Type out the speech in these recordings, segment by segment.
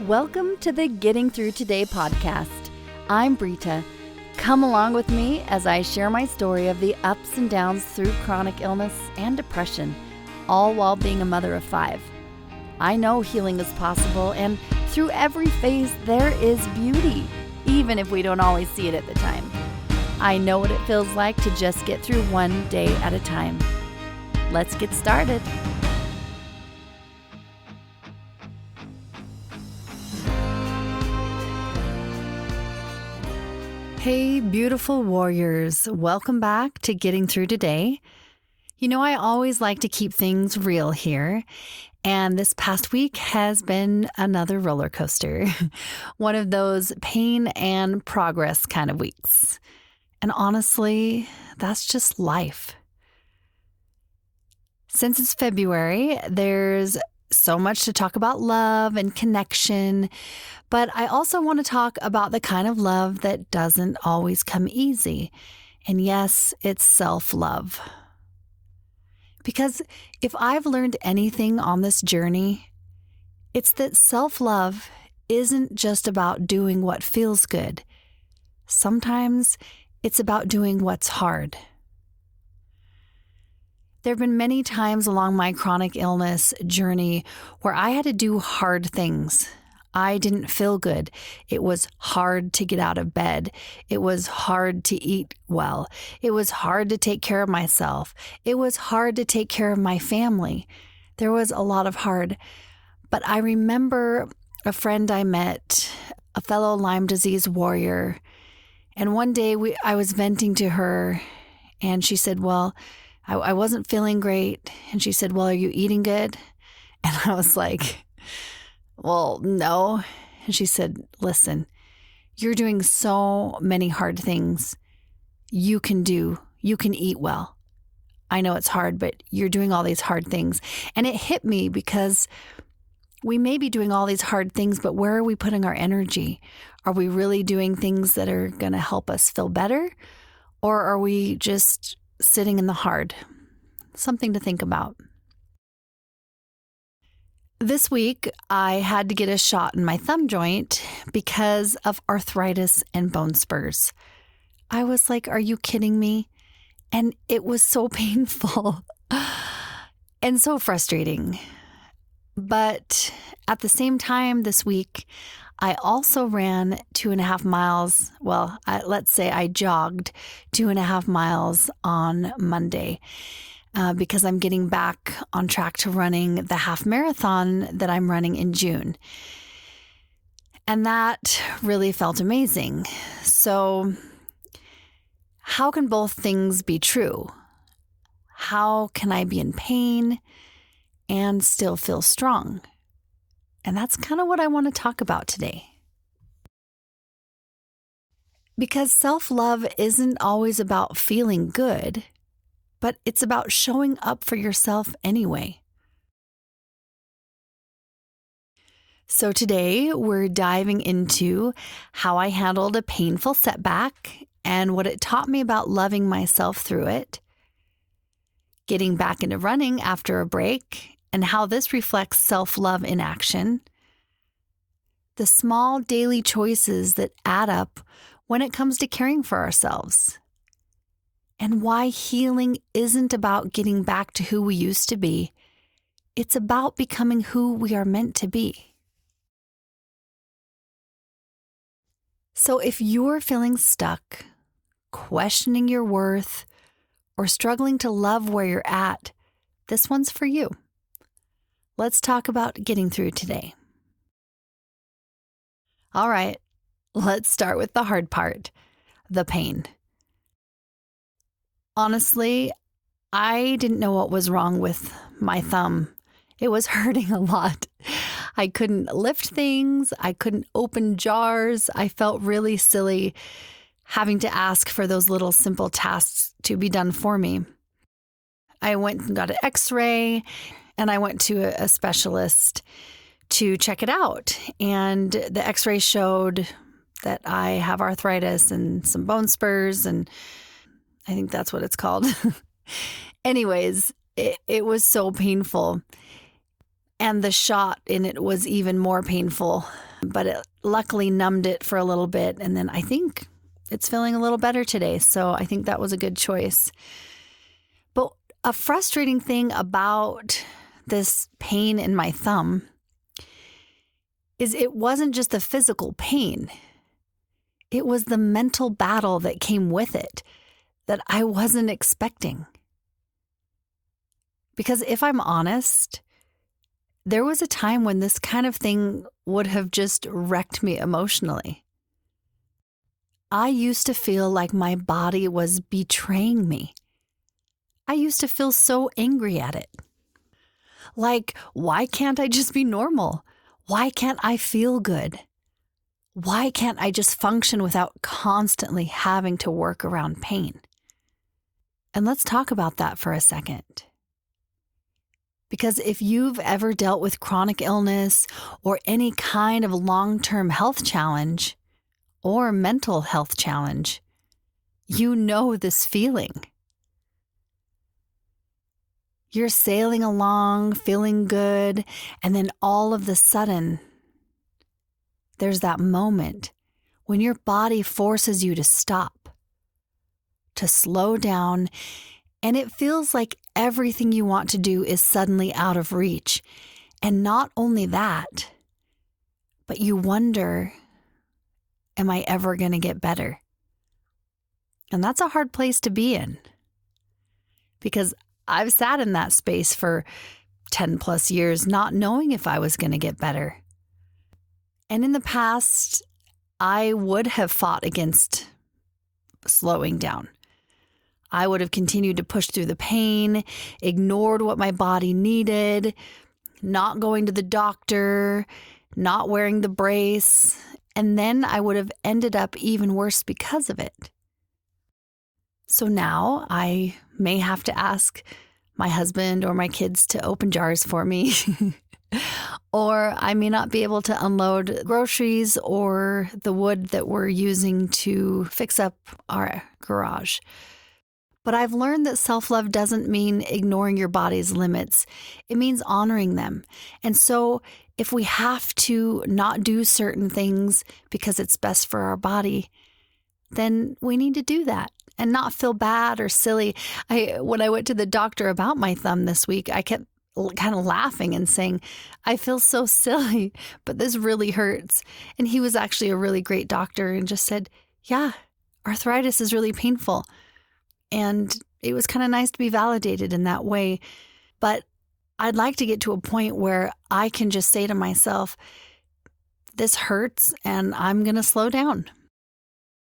Welcome to the Getting Through Today podcast. I'm Brita. Come along with me as I share my story of the ups and downs through chronic illness and depression, all while being a mother of 5. I know healing is possible, and through every phase there is beauty, even if we don't always see it at the time. I know what it feels like to just get through one day at a time. Let's get started. Hey, beautiful warriors. Welcome back to Getting Through Today. You know, I always like to keep things real here, and this past week has been another roller coaster. One of those pain and progress kind of weeks. And honestly, that's just life. Since it's February, there's so much to talk about love and connection, but I also want to talk about the kind of love that doesn't always come easy. And yes, it's self-love. Because if I've learned anything on this journey, it's that self-love isn't just about doing what feels good. Sometimes it's about doing what's hard. There have been many times along my chronic illness journey where I had to do hard things. I didn't feel good. It was hard to get out of bed. It was hard to eat well. It was hard to take care of myself. It was hard to take care of my family. There was a lot of hard. But I remember a friend I met, a fellow Lyme disease warrior, and one day I was venting to her, and she said, well, I wasn't feeling great. And she said, well, are you eating good? And I was like, well, no. And she said, listen, you're doing so many hard things. You can eat well. I know it's hard, but you're doing all these hard things. And it hit me because we may be doing all these hard things, but where are we putting our energy? Are we really doing things that are going to help us feel better? Or are we just sitting in the hard? Something to think about. This week, I had to get a shot in my thumb joint because of arthritis and bone spurs. I was like, are you kidding me? And it was so painful and so frustrating. But at the same time this week, I also ran 2.5 miles. Well, let's say I jogged 2.5 miles on Monday because I'm getting back on track to running the half marathon that I'm running in June. And that really felt amazing. So how can both things be true? How can I be in pain and still feel strong? And that's kind of what I want to talk about today. Because self-love isn't always about feeling good, but it's about showing up for yourself anyway. So today we're diving into how I handled a painful setback and what it taught me about loving myself through it, getting back into running after a break, and how this reflects self-love in action, the small daily choices that add up when it comes to caring for ourselves, and why healing isn't about getting back to who we used to be. It's about becoming who we are meant to be. So if you're feeling stuck, questioning your worth, or struggling to love where you're at, this one's for you. Let's talk about getting through today. All right, let's start with the hard part, the pain. Honestly, I didn't know what was wrong with my thumb. It was hurting a lot. I couldn't lift things. I couldn't open jars. I felt really silly having to ask for those little simple tasks to be done for me. I went and got an x-ray, and I went to a specialist to check it out. And the x-ray showed that I have arthritis and some bone spurs, and I think that's what it's called. Anyways, it was so painful. And the shot in it was even more painful. but it luckily numbed it for a little bit. And then I think it's feeling a little better today. So I think that was a good choice. But a frustrating thing about this pain in my thumb is it wasn't just the physical pain. It was the mental battle that came with it that I wasn't expecting. Because if I'm honest, there was a time when this kind of thing would have just wrecked me emotionally. I used to feel like my body was betraying me. I used to feel so angry at it. Like, why can't I just be normal? Why can't I feel good? Why can't I just function without constantly having to work around pain? And let's talk about that for a second. Because if you've ever dealt with chronic illness or any kind of long-term health challenge or mental health challenge, you know this feeling. You're sailing along, feeling good, and then all of a sudden, there's that moment when your body forces you to stop, to slow down, and it feels like everything you want to do is suddenly out of reach. And not only that, but you wonder, am I ever going to get better? And that's a hard place to be in, because I've sat in that space for 10 plus years, not knowing if I was going to get better. And in the past, I would have fought against slowing down. I would have continued to push through the pain, ignored what my body needed, not going to the doctor, not wearing the brace, and then I would have ended up even worse because of it. So now I may have to ask my husband or my kids to open jars for me. Or I may not be able to unload groceries or the wood that we're using to fix up our garage. But I've learned that self-love doesn't mean ignoring your body's limits. It means honoring them. And so if we have to not do certain things because it's best for our body, then we need to do that and not feel bad or silly. When I went to the doctor about my thumb this week, I kept kind of laughing and saying, I feel so silly, but this really hurts. And he was actually a really great doctor and just said, yeah, arthritis is really painful. And it was kind of nice to be validated in that way. But I'd like to get to a point where I can just say to myself, this hurts and I'm going to slow down.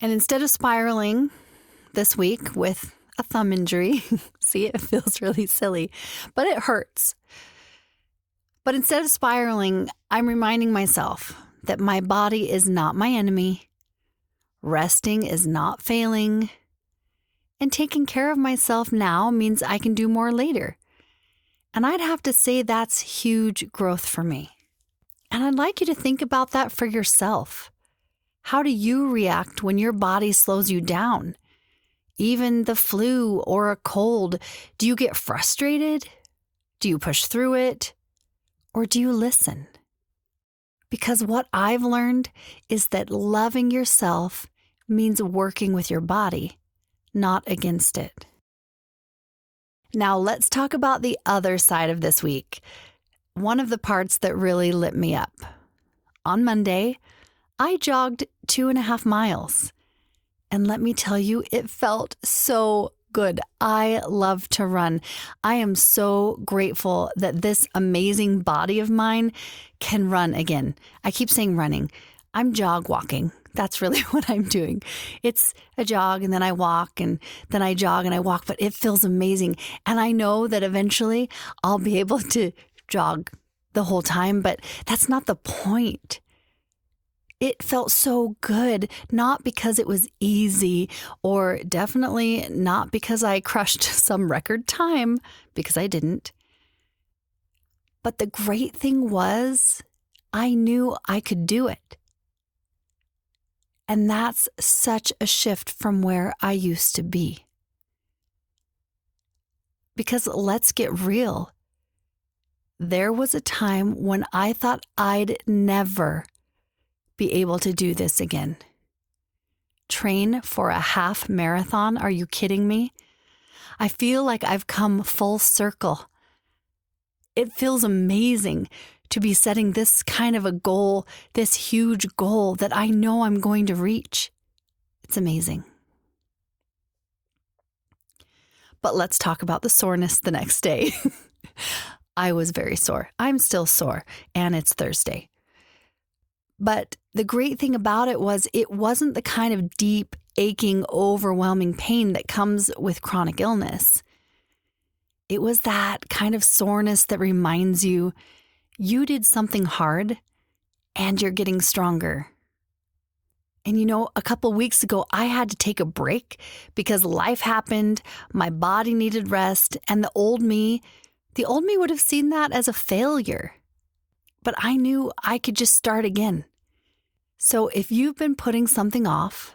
And instead of spiraling this week with a thumb injury, see, it feels really silly, but it hurts. But instead of spiraling, I'm reminding myself that my body is not my enemy. Resting is not failing. And taking care of myself now means I can do more later. And I'd have to say that's huge growth for me. And I'd like you to think about that for yourself. How do you react when your body slows you down? Even the flu or a cold, do you get frustrated? Do you push through it? Or do you listen? Because what I've learned is that loving yourself means working with your body, not against it. Now let's talk about the other side of this week. One of the parts that really lit me up. On Monday, I jogged 2.5 miles. And let me tell you, it felt so good. I love to run. I am so grateful that this amazing body of mine can run again. I keep saying running. I'm jog walking. That's really what I'm doing. It's a jog and then I walk and then I jog and I walk, but it feels amazing. And I know that eventually I'll be able to jog the whole time, but that's not the point. It felt so good, not because it was easy or definitely not because I crushed some record time, because I didn't. But the great thing was I knew I could do it. And that's such a shift from where I used to be. Because let's get real. There was a time when I thought I'd never be able to do this again. Train for a half marathon? Are you kidding me? I feel like I've come full circle. It feels amazing to be setting this kind of a goal, this huge goal that I know I'm going to reach. It's amazing. But let's talk about the soreness the next day. I was very sore. I'm still sore, and it's Thursday. But the great thing about it was it wasn't the kind of deep, aching, overwhelming pain that comes with chronic illness. It was that kind of soreness that reminds you did something hard and you're getting stronger. And a couple weeks ago, I had to take a break because life happened, my body needed rest, and the old me would have seen that as a failure. But I knew I could just start again. So if you've been putting something off,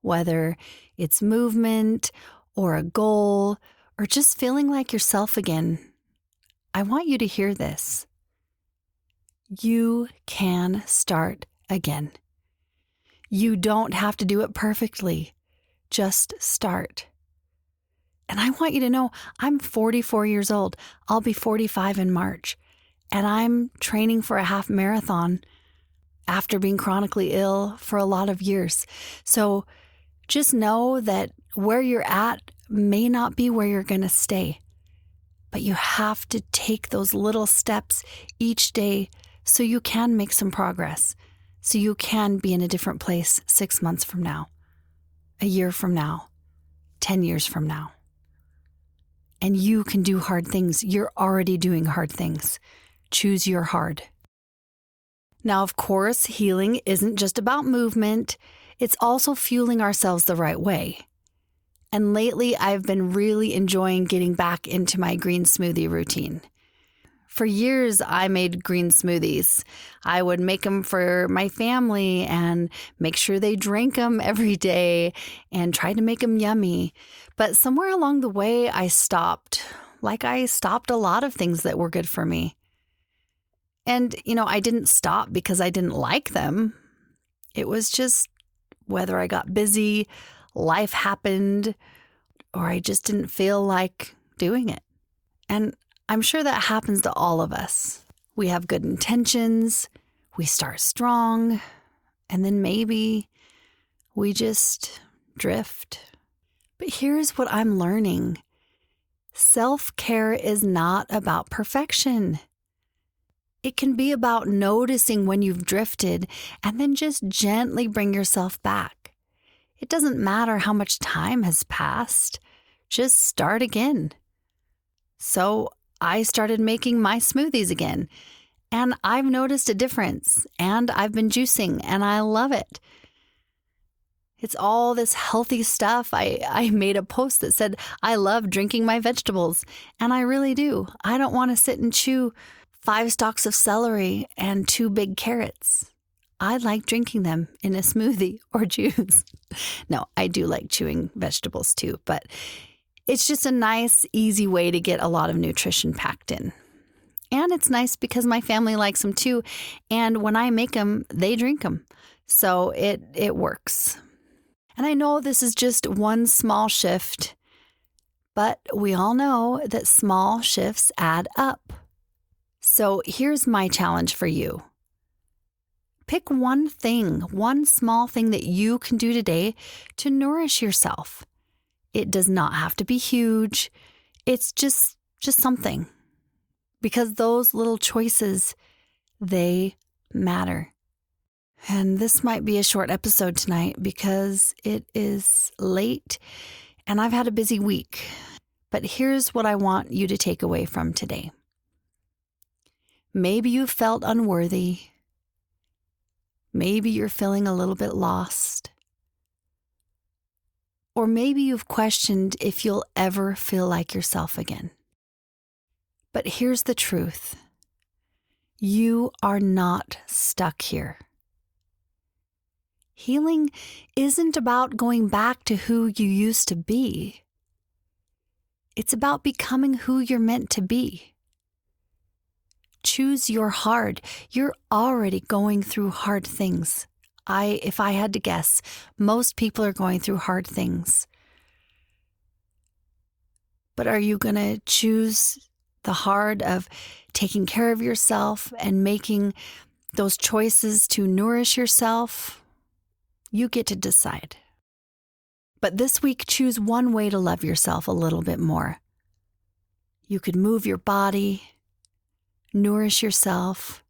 whether it's movement or a goal or just feeling like yourself again, I want you to hear this. You can start again. You don't have to do it perfectly. Just start. And I want you to know I'm 44 years old. I'll be 45 in March. And I'm training for a half marathon after being chronically ill for a lot of years. So just know that where you're at may not be where you're going to stay. But you have to take those little steps each day so you can make some progress. So you can be in a different place 6 months from now, a year from now, 10 years from now. And you can do hard things. You're already doing hard things. Choose your hard. Now, of course, healing isn't just about movement. It's also fueling ourselves the right way. And lately, I've been really enjoying getting back into my green smoothie routine. For years, I made green smoothies. I would make them for my family and make sure they drank them every day and try to make them yummy. But somewhere along the way, I stopped. Like I stopped a lot of things that were good for me. And, I didn't stop because I didn't like them. It was just whether I got busy, life happened, or I just didn't feel like doing it. And I'm sure that happens to all of us. We have good intentions, we start strong, and then maybe we just drift. But here's what I'm learning. Self-care is not about perfection. It can be about noticing when you've drifted and then just gently bring yourself back. It doesn't matter how much time has passed. Just start again. So I started making my smoothies again, and I've noticed a difference, and I've been juicing, and I love it. It's all this healthy stuff. I made a post that said, I love drinking my vegetables, and I really do. I don't want to sit and chew 5 stalks of celery and 2 big carrots. I like drinking them in a smoothie or juice. No, I do like chewing vegetables too, but it's just a nice, easy way to get a lot of nutrition packed in. And it's nice because my family likes them too. And when I make them, they drink them. So it works. And I know this is just one small shift, but we all know that small shifts add up. So here's my challenge for you. Pick one thing, one small thing that you can do today to nourish yourself. It does not have to be huge. It's just something. Because those little choices, they matter. And this might be a short episode tonight because it is late and I've had a busy week. But here's what I want you to take away from today. Maybe you felt unworthy. Maybe you're feeling a little bit lost. Or maybe you've questioned if you'll ever feel like yourself again. But here's the truth. You are not stuck here. Healing isn't about going back to who you used to be. It's about becoming who you're meant to be. Choose your hard. You're already going through hard things. If I had to guess, most people are going through hard things. But are you going to choose the hard of taking care of yourself and making those choices to nourish yourself? You get to decide. But this week, choose one way to love yourself a little bit more. You could move your body, nourish yourself,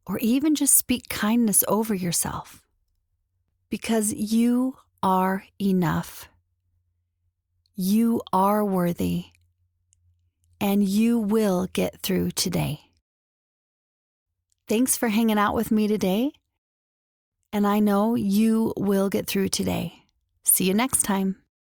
or even just speak kindness over yourself. Because you are enough. You are worthy. And you will get through today. Thanks for hanging out with me today. And I know you will get through today. See you next time.